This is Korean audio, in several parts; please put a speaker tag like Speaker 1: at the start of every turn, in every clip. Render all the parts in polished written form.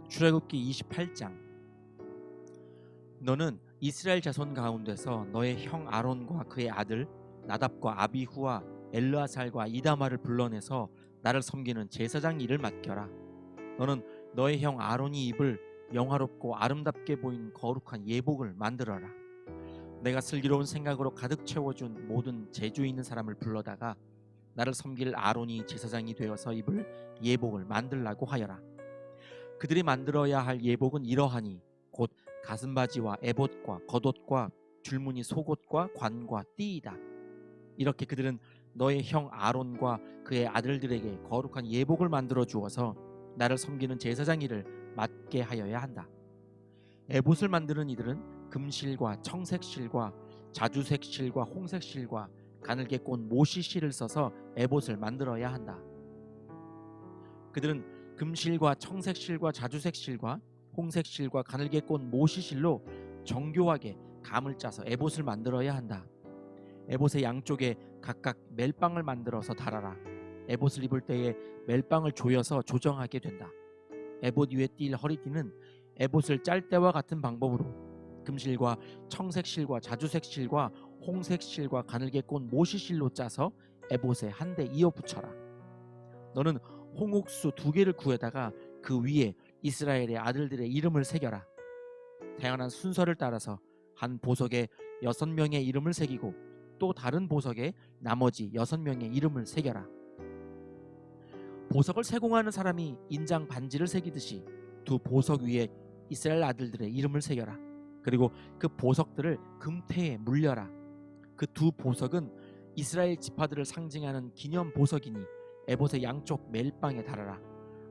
Speaker 1: 출애굽기 28장. 너는 이스라엘 자손 가운데서 너의 형 아론과 그의 아들 나답과 아비후와 엘르아살과 이다말을 불러내서 나를 섬기는 제사장 일을 맡겨라. 너는 너의 형 아론이 입을 영화롭고 아름답게 보이는 거룩한 예복을 만들어라. 내가 슬기로운 생각으로 가득 채워준 모든 재주 있는 사람을 불러다가 나를 섬길 아론이 제사장이 되어서 입을 예복을 만들라고 하여라. 그들이 만들어야 할 예복은 이러하니 곧 가슴바지와 에봇과 겉옷과 줄무늬 속옷과 관과 띠이다. 이렇게 그들은 너의 형 아론과 그의 아들들에게 거룩한 예복을 만들어 주어서 나를 섬기는 제사장 일을 맡게 하여야 한다. 에봇을 만드는 이들은 금실과 청색실과 자주색실과 홍색실과 가늘게 꼰 모시실을 써서 에봇을 만들어야 한다. 그들은 금실과 청색실과 자주색실과 홍색실과 가늘게 꼰 모시실로 정교하게 감을 짜서 에봇을 만들어야 한다. 에봇의 양쪽에 각각 멜빵을 만들어서 달아라. 에봇을 입을 때에 멜빵을 조여서 조정하게 된다. 에봇 위에 띌 허리띠는 에봇을 짤 때와 같은 방법으로 금실과 청색실과 자주색실과 홍색실과 가늘게 꼰 모시실로 짜서 에봇에 한데 이어 붙여라. 너는 홍옥수 2개를 구해다가 그 위에 이스라엘의 아들들의 이름을 새겨라. 태어난 순서를 따라서 한 보석에 6명의 이름을 새기고 또 다른 보석에 나머지 6명의 이름을 새겨라. 보석을 세공하는 사람이 인장 반지를 새기듯이 두 보석 위에 이스라엘 아들들의 이름을 새겨라. 그리고 그 보석들을 금태에 물려라. 그 두 보석은 이스라엘 지파들을 상징하는 기념 보석이니 에봇의 양쪽 멜빵에 달아라.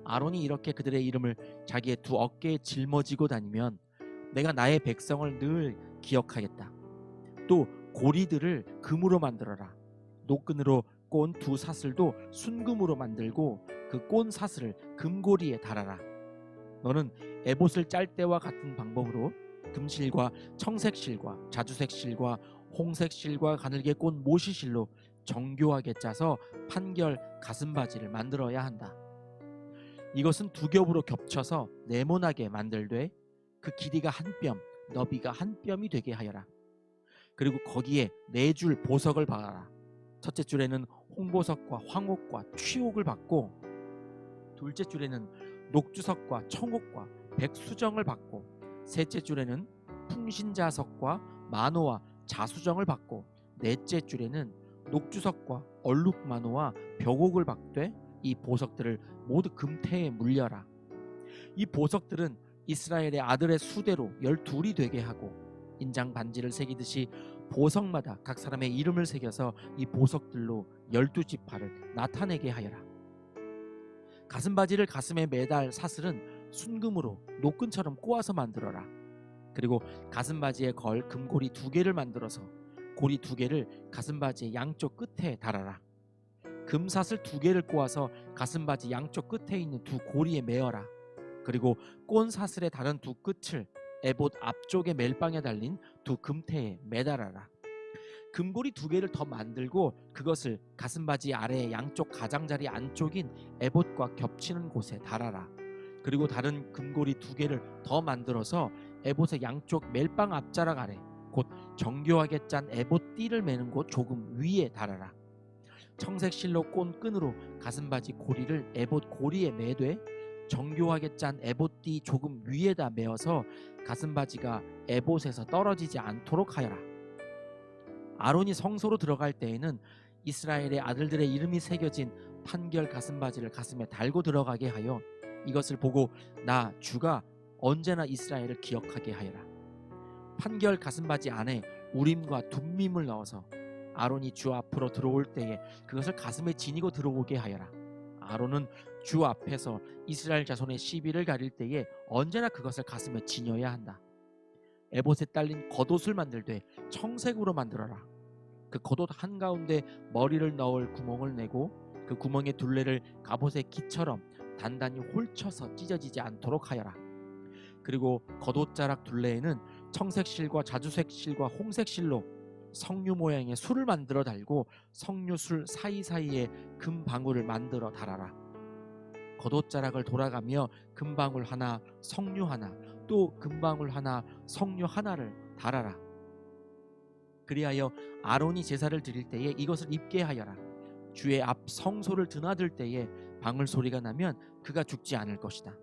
Speaker 1: 아론이 이렇게 그들의 이름을 자기의 두 어깨에 짊어지고 다니면 내가 나의 백성을 늘 기억하겠다. 또 고리들을 금으로 만들어라. 노끈으로 꼰 두 사슬도 순금으로 만들고 그 꼰 사슬을 금고리에 달아라. 너는 에봇을 짤 때와 같은 방법으로 금실과 청색실과 자주색실과 홍색실과 가늘게 꼰 모시실로 정교하게 짜서 판결 가슴바지를 만들어야 한다. 이것은 2겹으로 겹쳐서 네모나게 만들되 그 길이가 1뼘, 너비가 1뼘이 되게 하여라. 그리고 거기에 4줄 보석을 박아라. 첫째 줄에는 홍보석과 황옥과 취옥을 박고 둘째 줄에는 녹주석과 청옥과 백수정을 박고 셋째 줄에는 풍신자석과 만호와 자수정을 박고 넷째 줄에는 녹주석과 얼룩만호와 벽옥을 박되 이 보석들을 모두 금태에 물려라. 이 보석들은 이스라엘의 아들의 수대로 12이 되게 하고 인장 반지를 새기듯이 보석마다 각 사람의 이름을 새겨서 이 보석들로 12지파를 나타내게 하여라. 가슴바지를 가슴에 매달 사슬은 순금으로 노끈처럼 꼬아서 만들어라. 그리고 가슴바지에 걸 금고리 2개를 만들어서 고리 2개를 가슴바지의 양쪽 끝에 달아라. 금사슬 2개를 꼬아서 가슴바지 양쪽 끝에 있는 두 고리에 매어라. 그리고 꼰 사슬의 다른 두 끝을 에봇 앞쪽의 멜빵에 달린 두 금태에 매달아라. 금고리 2개를 더 만들고 그것을 가슴바지 아래의 양쪽 가장자리 안쪽인 에봇과 겹치는 곳에 달아라. 그리고 다른 금고리 2개를 더 만들어서 에봇의 양쪽 멜빵 앞자락 아래 곧 정교하게 짠 에봇 띠를 매는 곳 조금 위에 달아라. 청색실로 꼰 끈으로 가슴바지 고리를 에봇 고리에 매되 정교하게 짠 에봇띠 조금 위에다 매어서 가슴바지가 에봇에서 떨어지지 않도록 하여라. 아론이 성소로 들어갈 때에는 이스라엘의 아들들의 이름이 새겨진 판결 가슴바지를 가슴에 달고 들어가게 하여 이것을 보고 나 주가 언제나 이스라엘을 기억하게 하여라. 판결 가슴바지 안에 우림과 둠밈을 넣어서 아론이 주 앞으로 들어올 때에 그것을 가슴에 지니고 들어오게 하여라. 아론은 주 앞에서 이스라엘 자손의 시비를 가릴 때에 언제나 그것을 가슴에 지녀야 한다. 에봇에 딸린 겉옷을 만들되 청색으로 만들어라. 그 겉옷 한가운데 머리를 넣을 구멍을 내고 그 구멍의 둘레를 갑옷의 기처럼 단단히 홀쳐서 찢어지지 않도록 하여라. 그리고 겉옷자락 둘레에는 청색실과 자주색실과 홍색실로 석류 모양의 술을 만들어 달고 석류술 사이사이에 금 방울을 만들어 달아라. 겉옷자락을 돌아가며 금방울 하나, 석류 하나, 또 금방울 하나, 석류 하나를 달아라. 그리하여 아론이 제사를 드릴 때에 이것을 입게 하여라. 주의 앞 성소를 드나들 때에 방울 소리가 나면 그가 죽지 않을 것이다.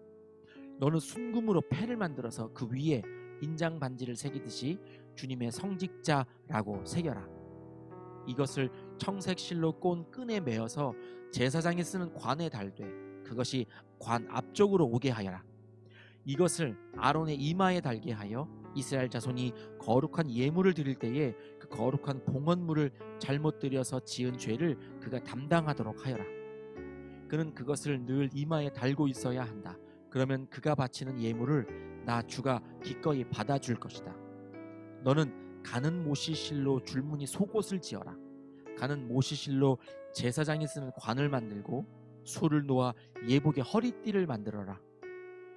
Speaker 1: 너는 순금으로 패를 만들어서 그 위에 인장 반지를 새기듯이 주님의 성직자라고 새겨라. 이것을 청색 실로 꼰 끈에 매어서 제사장이 쓰는 관에 달되 그것이 관 앞쪽으로 오게 하여라. 이것을 아론의 이마에 달게 하여 이스라엘 자손이 거룩한 예물을 드릴 때에 그 거룩한 봉헌물을 잘못 드려서 지은 죄를 그가 담당하도록 하여라. 그는 그것을 늘 이마에 달고 있어야 한다. 그러면 그가 바치는 예물을 나 주가 기꺼이 받아줄 것이다. 너는 가는 모시실로 줄무늬 속옷을 지어라. 가는 모시실로 제사장이 쓰는 관을 만들고 소를 놓아 예복의 허리띠를 만들어라.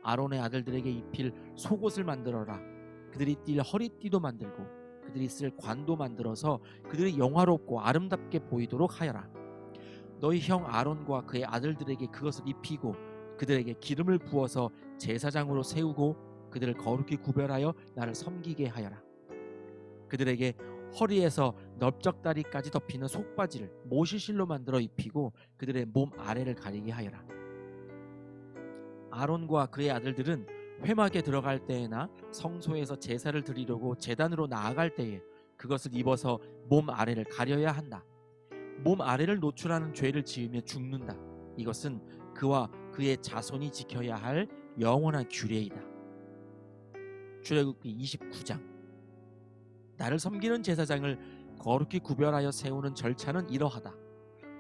Speaker 1: 아론의 아들들에게 입힐 속옷을 만들어라. 그들이 띌 허리띠도 만들고 그들이 쓸 관도 만들어서 그들이 영화롭고 아름답게 보이도록 하여라. 너희 형 아론과 그의 아들들에게 그것을 입히고 그들에게 기름을 부어서 제사장으로 세우고 그들을 거룩히 구별하여 나를 섬기게 하여라. 그들에게 허리에서 넓적다리까지 덮이는 속바지를 모시실로 만들어 입히고 그들의 몸 아래를 가리게 하여라. 아론과 그의 아들들은 회막에 들어갈 때에나 성소에서 제사를 드리려고 제단으로 나아갈 때에 그것을 입어서 몸 아래를 가려야 한다. 몸 아래를 노출하는 죄를 지으며 죽는다. 이것은 그와 그의 자손이 지켜야 할 영원한 규례이다. 출애굽기 29장. 나를 섬기는 제사장을 거룩히 구별하여 세우는 절차는 이러하다.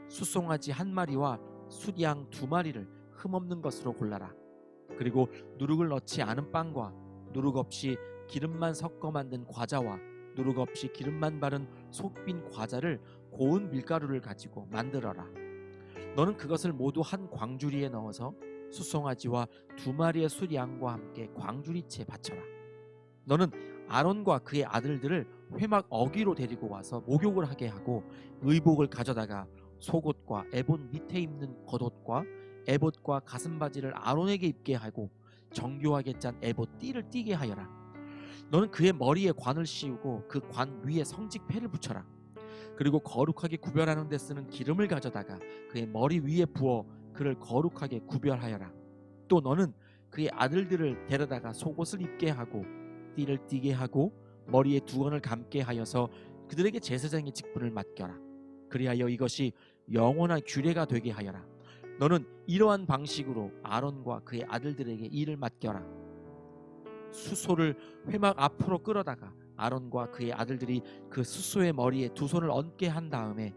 Speaker 1: 숫송아지 한 마리와 숫양 두 마리를 흠없는 것으로 골라라. 그리고 누룩을 넣지 않은 빵과 누룩 없이 기름만 섞어 만든 과자와 누룩 없이 기름만 바른 속빈 과자를 고운 밀가루를 가지고 만들어라. 너는 그것을 모두 한 광주리에 넣어서 숫송아지와 두 마리의 숫양과 함께 광주리채에 바쳐라. 너는 아론과 그의 아들들을 회막 어귀로 데리고 와서 목욕을 하게 하고 의복을 가져다가 속옷과 에봇 밑에 입는 겉옷과 에봇과 가슴바지를 아론에게 입게 하고 정교하게 짠 에봇 띠를 띠게 하여라. 너는 그의 머리에 관을 씌우고 그 관 위에 성직패를 붙여라. 그리고 거룩하게 구별하는 데 쓰는 기름을 가져다가 그의 머리 위에 부어 그를 거룩하게 구별하여라. 또 너는 그의 아들들을 데려다가 속옷을 입게 하고 띠를 띠게 하고 머리에 두건을 감게 하여서 그들에게 제사장의 직분을 맡겨라. 그리하여 이것이 영원한 규례가 되게 하여라. 너는 이러한 방식으로 아론과 그의 아들들에게 일을 맡겨라. 수소를 회막 앞으로 끌어다가 아론과 그의 아들들이 그 수소의 머리에 두 손을 얹게 한 다음에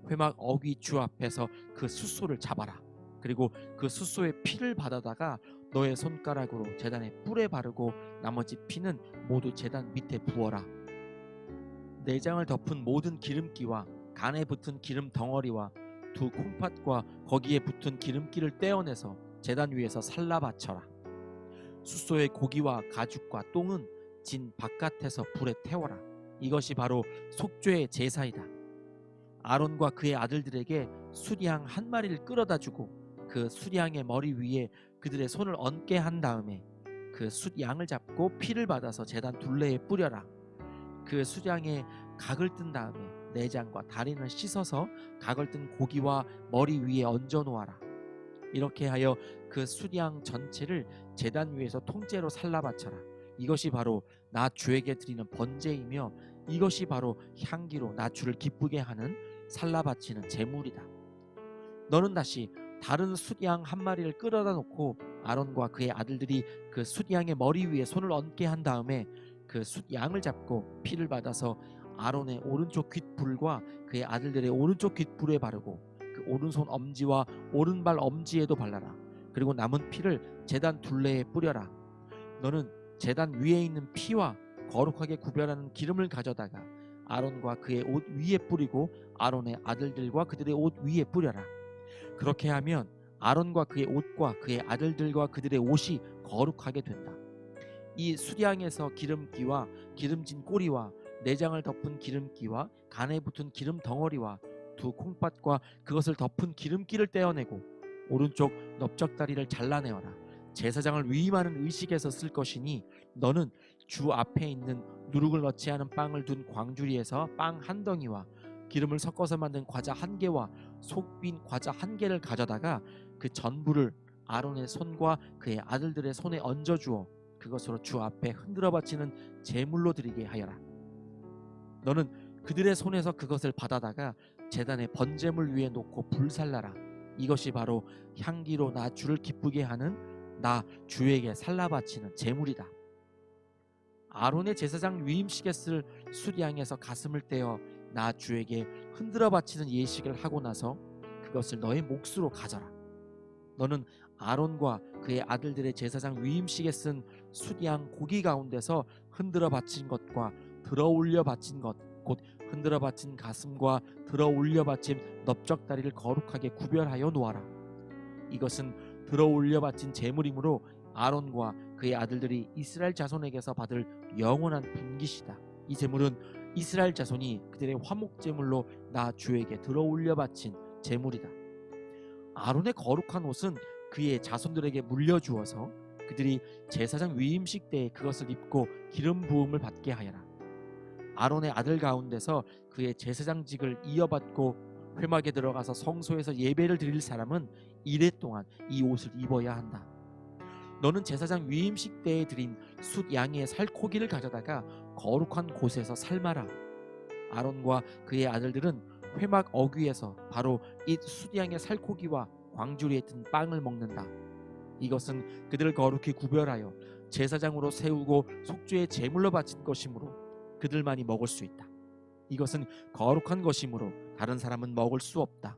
Speaker 1: 회막 어귀 주 앞에서 그 수소를 잡아라. 그리고 그 수소의 피를 받아다가 너의 손가락으로 제단의 뿔에 바르고 나머지 피는 모두 제단 밑에 부어라. 내장을 덮은 모든 기름기와 간에 붙은 기름 덩어리와 두 콩팥과 거기에 붙은 기름기를 떼어내서 제단 위에서 살라 바쳐라. 숫소의 고기와 가죽과 똥은 진 바깥에서 불에 태워라. 이것이 바로 속죄의 제사이다. 아론과 그의 아들들에게 숫양 한 마리를 끌어다 주고 그 숫양의 머리 위에 그들의 손을 얹게 한 다음에 그 숫양을 잡고 피를 받아서 제단 둘레에 뿌려라. 그 숫양에 각을 뜬 다음에 내장과 다리는 씻어서 각을 뜬 고기와 머리 위에 얹어 놓아라. 이렇게 하여 그 숫양 전체를 제단 위에서 통째로 살라 바쳐라. 이것이 바로 나 주에게 드리는 번제이며 이것이 바로 향기로 나 주를 기쁘게 하는 살라 바치는 제물이다. 너는 다시 다른 숫양 한 마리를 끌어다 놓고 아론과 그의 아들들이 그 숫양의 머리 위에 손을 얹게 한 다음에 그 숫양을 잡고 피를 받아서 아론의 오른쪽 귓불과 그의 아들들의 오른쪽 귓불에 바르고 그 오른손 엄지와 오른발 엄지에도 발라라. 그리고 남은 피를 제단 둘레에 뿌려라. 너는 제단 위에 있는 피와 거룩하게 구별하는 기름을 가져다가 아론과 그의 옷 위에 뿌리고 아론의 아들들과 그들의 옷 위에 뿌려라. 그렇게 하면 아론과 그의 옷과 그의 아들들과 그들의 옷이 거룩하게 된다. 이 수량에서 기름기와 기름진 꼬리와 내장을 덮은 기름기와 간에 붙은 기름 덩어리와 두 콩팥과 그것을 덮은 기름기를 떼어내고 오른쪽 넓적다리를 잘라내어라. 제사장을 위임하는 의식에서 쓸 것이니 너는 주 앞에 있는 누룩을 넣지 않은 빵을 둔 광주리에서 빵 한 덩이와 기름을 섞어서 만든 과자 한 개와 속빈 과자 한 개를 가져다가 그 전부를 아론의 손과 그의 아들들의 손에 얹어 주어 그것으로 주 앞에 흔들어 바치는 제물로 드리게 하여라. 너는 그들의 손에서 그것을 받아다가 제단의 번제물 위에 놓고 불살라라. 이것이 바로 향기로 나 주를 기쁘게 하는 나 주에게 살라 바치는 제물이다. 아론의 제사장 위임식에 쓸 수량에서 가슴을 떼어 나 주에게 흔들어 바치는 예식을 하고 나서 그것을 너의 몫으로 가져라. 너는 아론과 그의 아들들의 제사장 위임식에 쓴 숫양 고기 가운데서 흔들어 바친 것과 들어 올려 바친 것, 곧 흔들어 바친 가슴과 들어 올려 바친 넓적다리를 거룩하게 구별하여 놓아라. 이것은 들어 올려 바친 제물이므로 아론과 그의 아들들이 이스라엘 자손에게서 받을 영원한 분깃이다. 이 제물은 이스라엘 자손이 그들의 화목 제물로 나 주에게 들어 올려 바친 제물이다. 아론의 거룩한 옷은 그의 자손들에게 물려주어서 그들이 제사장 위임식 때에 그것을 입고 기름 부음을 받게 하여라. 아론의 아들 가운데서 그의 제사장직을 이어받고 회막에 들어가서 성소에서 예배를 드릴 사람은 이레 동안 이 옷을 입어야 한다. 너는 제사장 위임식 때에 드린 숫 양의 살코기를 가져다가 거룩한 곳에서 삶아라. 아론과 그의 아들들은 회막 어귀에서 바로 이 숫 양의 살코기와 광주리에 든 빵을 먹는다. 이것은 그들을 거룩히 구별하여 제사장으로 세우고 속죄의 제물로 바친 것이므로 그들만이 먹을 수 있다. 이것은 거룩한 것이므로 다른 사람은 먹을 수 없다.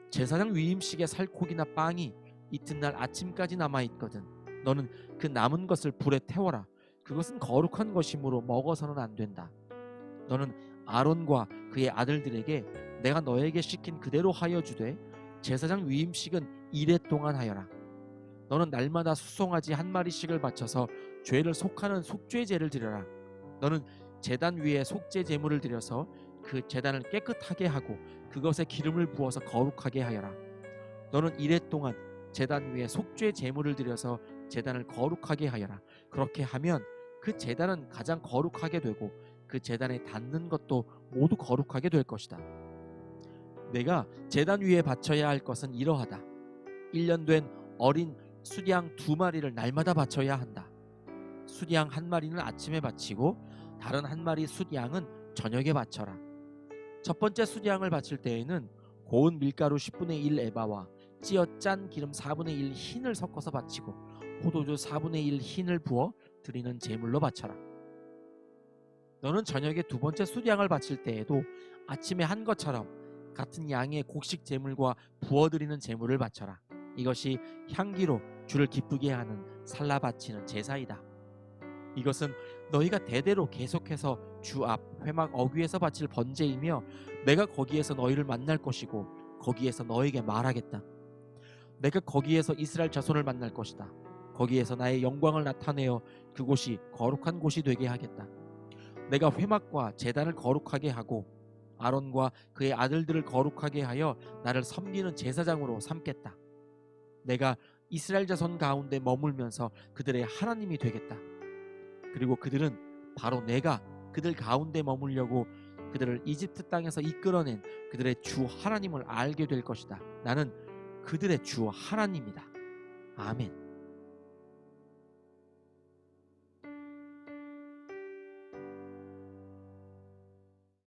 Speaker 1: 제사장 위임식의 살코기나 빵이 이튿날 아침까지 남아있거든 너는 그 남은 것을 불에 태워라. 그것은 거룩한 것이므로 먹어서는 안 된다. 너는 아론과 그의 아들들에게 내가 너에게 시킨 그대로 하여 주되 제사장 위임식은 이레 동안 하여라. 너는 날마다 수송아지 한 마리씩을 바쳐서 죄를 속하는 속죄제를 드려라. 너는 제단 위에 속죄 제물을 드려서 그 제단을 깨끗하게 하고 그것에 기름을 부어서 거룩하게 하여라. 너는 이레 동안 제단 위에 속죄 제물을 드려서 제단을 거룩하게 하여라. 그렇게 하면 그 제단은 가장 거룩하게 되고 그 제단에 닿는 것도 모두 거룩하게 될 것이다. 내가 제단 위에 바쳐야 할 것은 이러하다. 1년 된 어린 숫양 2마리를 날마다 바쳐야 한다. 숫양 1마리는 아침에 바치고 다른 1마리 숫양은 저녁에 바쳐라. 첫 번째 숫양을 바칠 때에는 고운 밀가루 10분의 1 에바와 찌어 짠 기름 4분의 1 흰을 섞어서 바치고 포도주 4분의 1 흰을 부어 드리는 제물로 바쳐라. 너는 저녁에 두 번째 숫양을 바칠 때에도 아침에 한 것처럼 같은 양의 곡식 제물과 부어드리는 제물을 바쳐라. 이것이 향기로 주를 기쁘게 하는 살라 바치는 제사이다. 이것은 너희가 대대로 계속해서 주 앞 회막 어귀에서 바칠 번제이며 내가 거기에서 너희를 만날 것이고 거기에서 너에게 말하겠다. 내가 거기에서 이스라엘 자손을 만날 것이다. 거기에서 나의 영광을 나타내어 그곳이 거룩한 곳이 되게 하겠다. 내가 회막과 제단을 거룩하게 하고 아론과 그의 아들들을 거룩하게 하여 나를 섬기는 제사장으로 삼겠다. 내가 이스라엘 자손 가운데 머물면서 그들의 하나님이 되겠다. 그리고 그들은 바로 내가 그들 가운데 머물려고 그들을 이집트 땅에서 이끌어낸 그들의 주 하나님을 알게 될 것이다. 나는 그들의 주 하나님이다. 아멘.